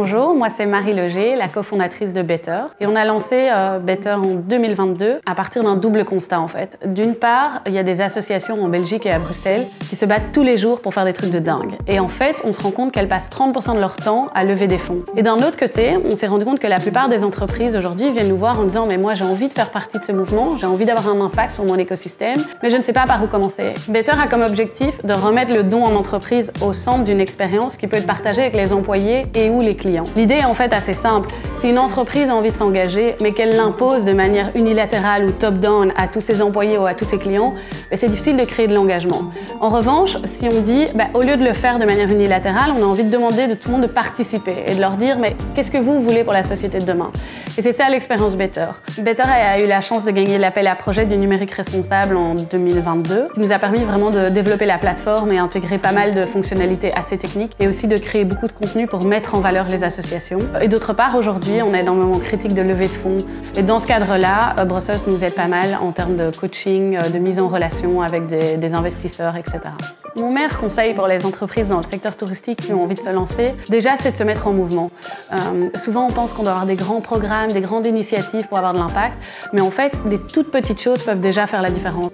Bonjour, moi c'est Marie Leger, la cofondatrice de Better. Et on a lancé Better en 2022 à partir d'un double constat en fait. D'une part, il y a des associations en Belgique et à Bruxelles qui se battent tous les jours pour faire des trucs de dingue. Et en fait, on se rend compte qu'elles passent 30% de leur temps à lever des fonds. Et d'un autre côté, on s'est rendu compte que la plupart des entreprises aujourd'hui viennent nous voir en disant « mais moi j'ai envie de faire partie de ce mouvement, j'ai envie d'avoir un impact sur mon écosystème, mais je ne sais pas par où commencer ». Better a comme objectif de remettre le don en entreprise au centre d'une expérience qui peut être partagée avec les employés et ou les clients. L'idée est en fait assez simple. Si une entreprise a envie de s'engager, mais qu'elle l'impose de manière unilatérale ou top-down à tous ses employés ou à tous ses clients, c'est difficile de créer de l'engagement. En revanche, si on dit, au lieu de le faire de manière unilatérale, on a envie de demander de tout le monde de participer et de leur dire, mais qu'est-ce que vous voulez pour la société de demain? Et c'est ça l'expérience Better. Better a eu la chance de gagner l'appel à projet du numérique responsable en 2022, qui nous a permis vraiment de développer la plateforme et intégrer pas mal de fonctionnalités assez techniques et aussi de créer beaucoup de contenu pour mettre en valeur les associations. Et d'autre part, aujourd'hui, on est dans le moment critique de levée de fonds. Et dans ce cadre-là, Brussels nous aide pas mal en termes de coaching, de mise en relation avec des investisseurs, etc. Mon meilleur conseil pour les entreprises dans le secteur touristique qui ont envie de se lancer, déjà, c'est de se mettre en mouvement. Souvent, on pense qu'on doit avoir des grands programmes, des grandes initiatives pour avoir de l'impact, mais en fait, des toutes petites choses peuvent déjà faire la différence.